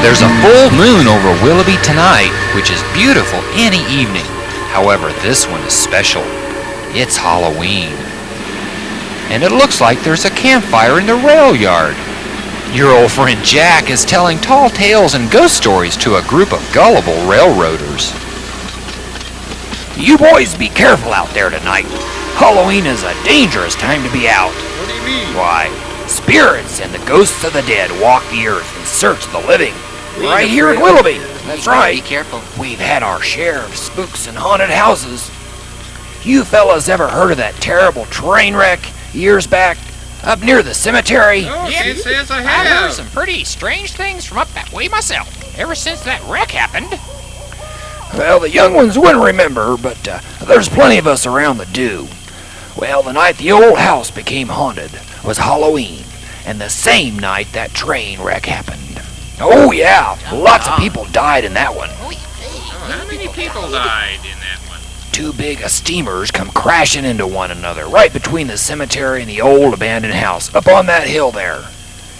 There's a full moon over Willoughby tonight, which is beautiful any evening. However, this one is special. It's Halloween. And it looks like there's a campfire in the rail yard. Your old friend Jack is telling tall tales and ghost stories to a group of gullible railroaders. You boys be careful out there tonight. Halloween is a dangerous time to be out. What do you mean? Why, spirits and the ghosts of the dead walk the earth in search of the living. Right here in Willoughby. That's right. Be careful. We've had our share of spooks and haunted houses. You fellas ever heard of that terrible train wreck years back up near the cemetery? Oh, can't say as I I've have. heard some pretty strange things from up that way myself, ever since that wreck happened. Well, the young ones wouldn't remember, but there's plenty of us around that do. Well, the night the old house became haunted was Halloween, and the same night that train wreck happened. Oh, yeah, lots of people died in that one. How many people died in that one? Two big steamers come crashing into one another right between the cemetery and the old abandoned house up on that hill there.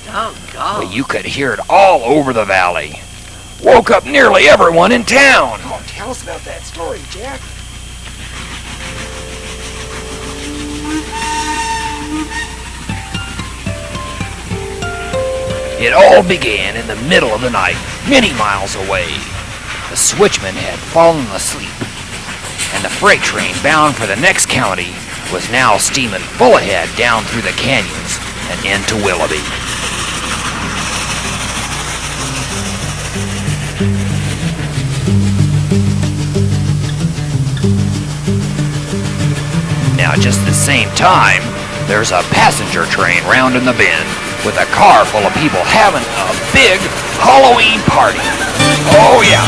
Oh, God. Well, you could hear it all over the valley. Woke up nearly everyone in town. Oh, tell us about that story, Jack. It all began in the middle of the night, many miles away. The switchman had fallen asleep, and the freight train bound for the next county was now steaming full ahead down through the canyons and into Willoughby. Now, just at the same time, there's a passenger train rounding the bend with a car full of people having a big Halloween party. Oh, yeah.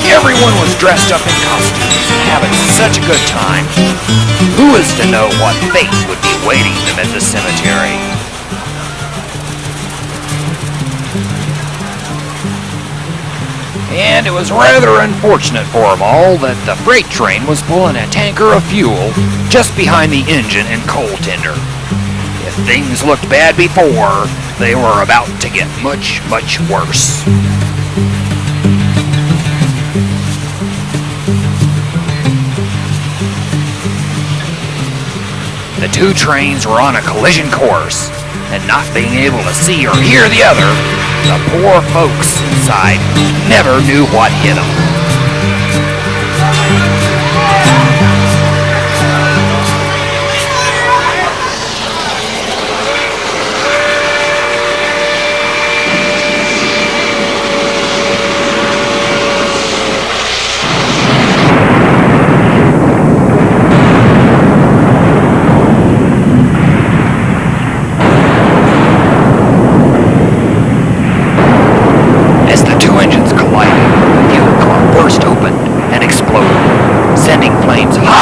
Everyone was dressed up in costumes and having such a good time. Who is to know what fate would be waiting them at the cemetery? And it was rather unfortunate for them all that the freight train was pulling a tanker of fuel just behind the engine and coal tender. If things looked bad before, they were about to get much, much worse. The two trains were on a collision course, and not being able to see or hear the other, the poor folks inside never knew what hit them.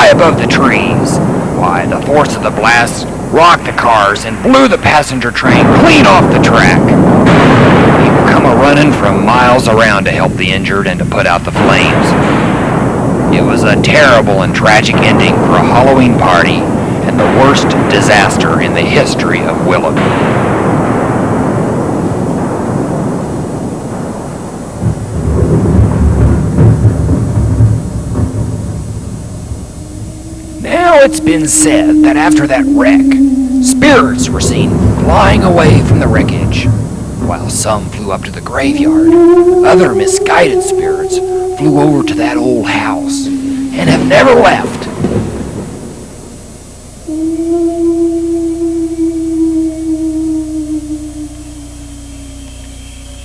Above the trees. Why, the force of the blast rocked the cars and blew the passenger train clean off the track. People come a-running from miles around to help the injured and to put out the flames. It was a terrible and tragic ending for a Halloween party and the worst disaster in the history of Willoughby. Now, it's been said that after that wreck, Spirits were seen flying away from the wreckage, while some flew up to the graveyard. Other misguided spirits flew over to that old house and have never left.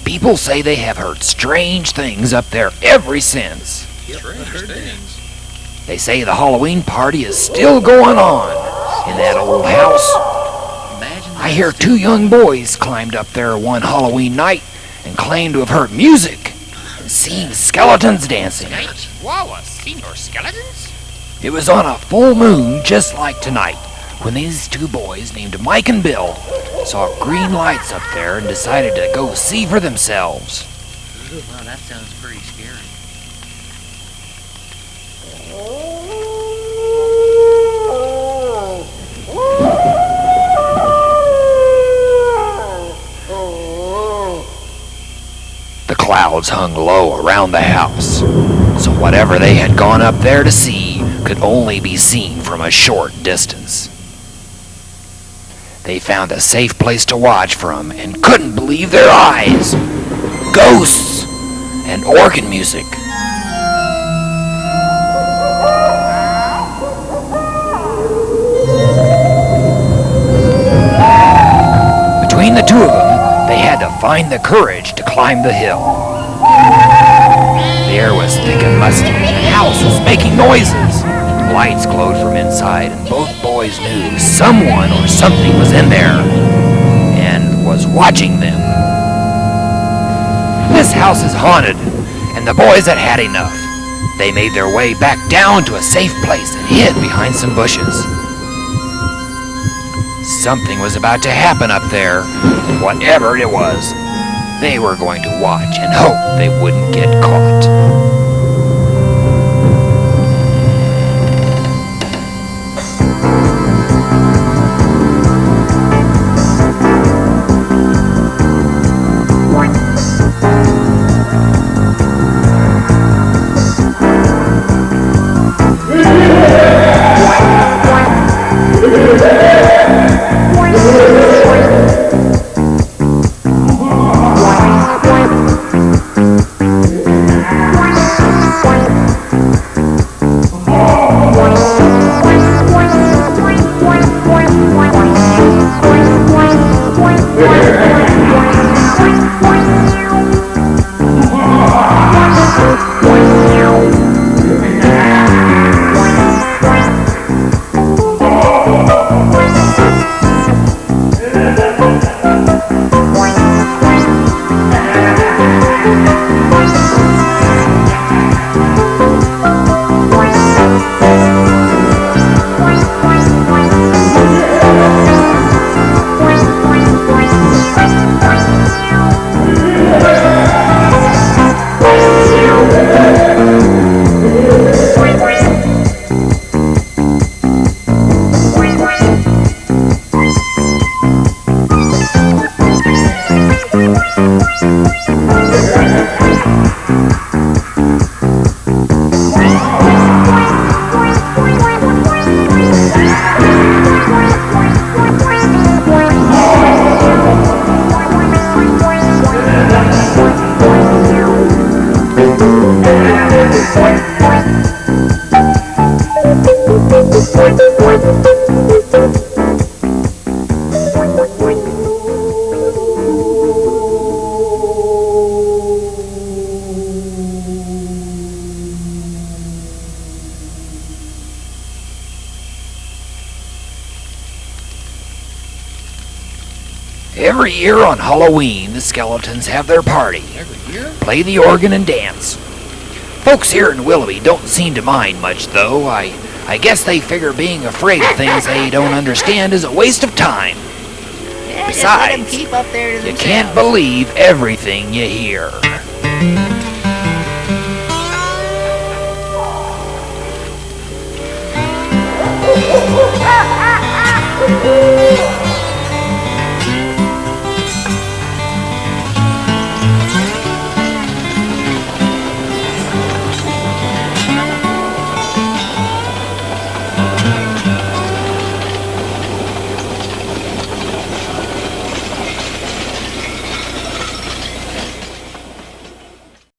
People say they have heard strange things up there ever since. Strange things. They say the Halloween party is still going on in that old house. I hear 2 young boys climbed up there one Halloween night and claimed to have heard music and seen skeletons dancing. Whoa, senior skeletons? It was on a full moon just like tonight when these 2 boys named Mike and Bill saw green lights up there and decided to go see for themselves. Wow, that sounds pretty scary. The clouds hung low around the house, so whatever they had gone up there to see could only be seen from a short distance. They found a safe place to watch from and couldn't believe their eyes. Ghosts and organ music. Between the 2 of them, they had to find the courage to climb the hill. The air was thick and musty, and the house was making noises. Lights glowed from inside, and both boys knew someone or something was in there and was watching them. This house is haunted, and the boys had had enough. They made their way back down to a safe place and hid behind some bushes. Something was about to happen up there, and whatever it was, they were going to watch and hope they wouldn't get caught. Every year on Halloween, the skeletons have their party. Every year? Play the organ and dance. Folks here in Willoughby don't seem to mind much, though. I guess they figure being afraid of things they don't understand is a waste of time. Yeah, just let 'em Besides, keep up there to you themselves. can't believe everything you hear.